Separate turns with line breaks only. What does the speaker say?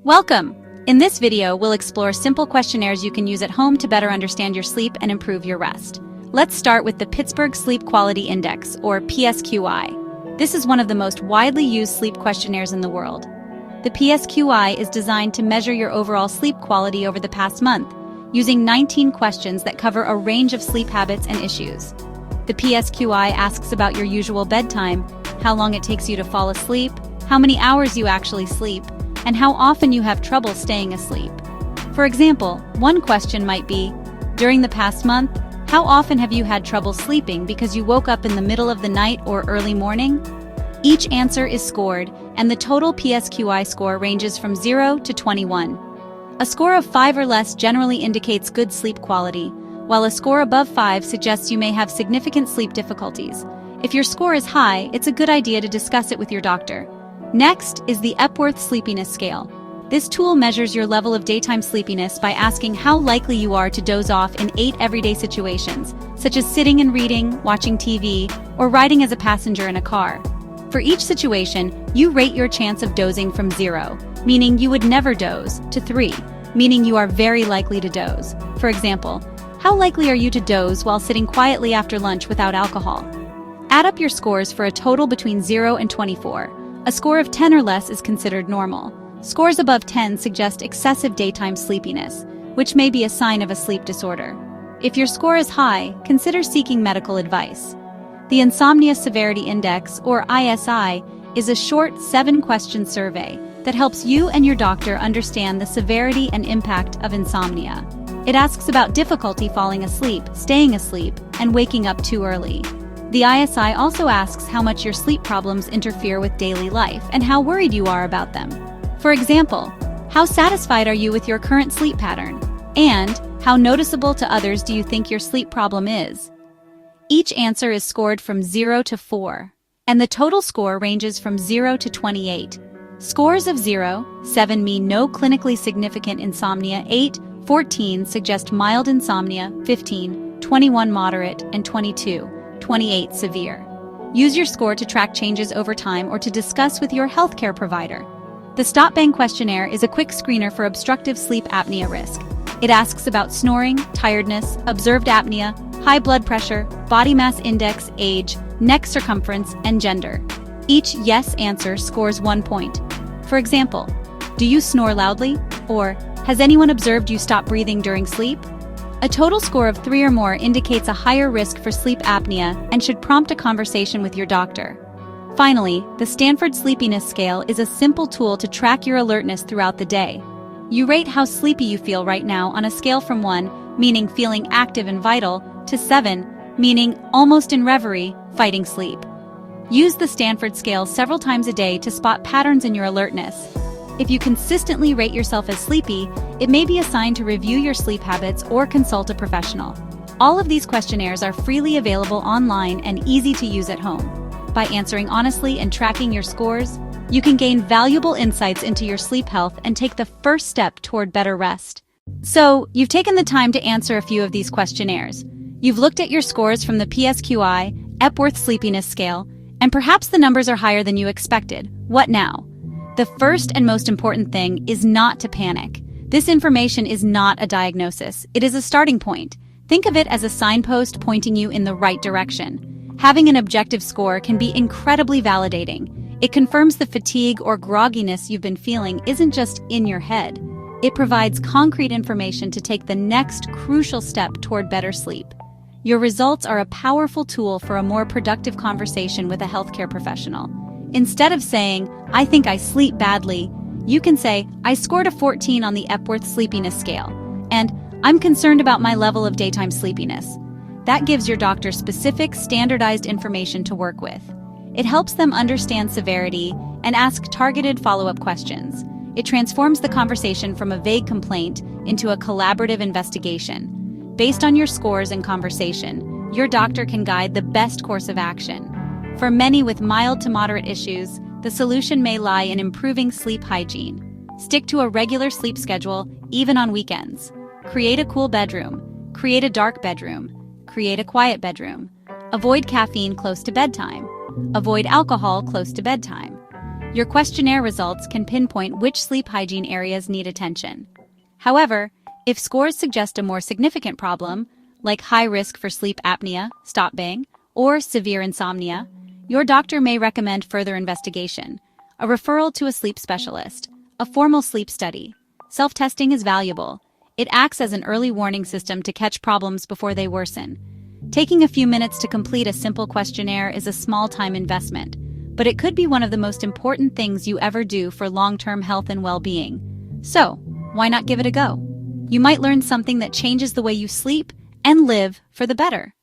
Welcome! In this video, we'll explore simple questionnaires you can use at home to better understand your sleep and improve your rest. Let's start with the Pittsburgh Sleep Quality Index, or PSQI. This is one of the most widely used sleep questionnaires in the world. The PSQI is designed to measure your overall sleep quality over the past month, using 19 questions that cover a range of sleep habits and issues. The PSQI asks about your usual bedtime, how long it takes you to fall asleep, how many hours you actually sleep, and how often you have trouble staying asleep. For example, one question might be, during the past month, how often have you had trouble sleeping because you woke up in the middle of the night or early morning? Each answer is scored, and the total PSQI score ranges from 0 to 21. A score of 5 or less generally indicates good sleep quality, while a score above 5 suggests you may have significant sleep difficulties. If your score is high, it's a good idea to discuss it with your doctor. Next is the Epworth Sleepiness Scale. This tool measures your level of daytime sleepiness by asking how likely you are to doze off in 8 everyday situations, such as sitting and reading, watching TV, or riding as a passenger in a car. For each situation, you rate your chance of dozing from 0, meaning you would never doze, to 3, meaning you are very likely to doze. For example, how likely are you to doze while sitting quietly after lunch without alcohol? Add up your scores for a total between 0 and 24. A score of 10 or less is considered normal. Scores above 10 suggest excessive daytime sleepiness, which may be a sign of a sleep disorder. If your score is high, consider seeking medical advice. The Insomnia Severity Index, or ISI, is a short 7-question survey that helps you and your doctor understand the severity and impact of insomnia. It asks about difficulty falling asleep, staying asleep, and waking up too early. The ISI also asks how much your sleep problems interfere with daily life and how worried you are about them. For example, how satisfied are you with your current sleep pattern? And how noticeable to others do you think your sleep problem is? Each answer is scored from 0 to 4, and the total score ranges from 0 to 28. Scores of 0, 7 mean no clinically significant insomnia, 8, 14 suggest mild insomnia, 15, 21 moderate, and 22, 28 severe. Use your score to track changes over time or to discuss with your healthcare provider. The Stop Bang questionnaire is a quick screener for obstructive sleep apnea risk. It asks about snoring, tiredness, observed apnea, high blood pressure, body mass index, age, neck circumference, and gender. Each yes answer scores 1 point. For example, do you snore loudly? Or, has anyone observed you stop breathing during sleep? A total score of 3 or more indicates a higher risk for sleep apnea and should prompt a conversation with your doctor. Finally, the Stanford Sleepiness Scale is a simple tool to track your alertness throughout the day. You rate how sleepy you feel right now on a scale from 1, meaning feeling active and vital, to 7, meaning almost in reverie, fighting sleep. Use the Stanford Scale several times a day to spot patterns in your alertness. If you consistently rate yourself as sleepy, it may be a sign to review your sleep habits or consult a professional. All of these questionnaires are freely available online and easy to use at home. By answering honestly and tracking your scores, you can gain valuable insights into your sleep health and take the first step toward better rest. So, you've taken the time to answer a few of these questionnaires. You've looked at your scores from the PSQI, Epworth Sleepiness Scale, and perhaps the numbers are higher than you expected. What now? The first and most important thing is not to panic. This information is not a diagnosis. It is a starting point. Think of it as a signpost pointing you in the right direction. Having an objective score can be incredibly validating. It confirms the fatigue or grogginess you've been feeling isn't just in your head. It provides concrete information to take the next crucial step toward better sleep. Your results are a powerful tool for a more productive conversation with a healthcare professional. Instead of saying, I think I sleep badly, you can say, I scored a 14 on the Epworth Sleepiness Scale, and I'm concerned about my level of daytime sleepiness. That gives your doctor specific, standardized information to work with. It helps them understand severity and ask targeted follow-up questions. It transforms the conversation from a vague complaint into a collaborative investigation. Based on your scores and conversation, your doctor can guide the best course of action. For many with mild to moderate issues, the solution may lie in improving sleep hygiene. Stick to a regular sleep schedule, even on weekends. Create a cool bedroom. Create a dark bedroom. Create a quiet bedroom. Avoid caffeine close to bedtime. Avoid alcohol close to bedtime. Your questionnaire results can pinpoint which sleep hygiene areas need attention. However, if scores suggest a more significant problem, like high risk for sleep apnea, stop bang, or severe insomnia, your doctor may recommend further investigation, a referral to a sleep specialist, a formal sleep study. Self-testing is valuable. It acts as an early warning system to catch problems before they worsen. Taking a few minutes to complete a simple questionnaire is a small-time investment, but it could be one of the most important things you ever do for long-term health and well-being. So, why not give it a go? You might learn something that changes the way you sleep and live for the better.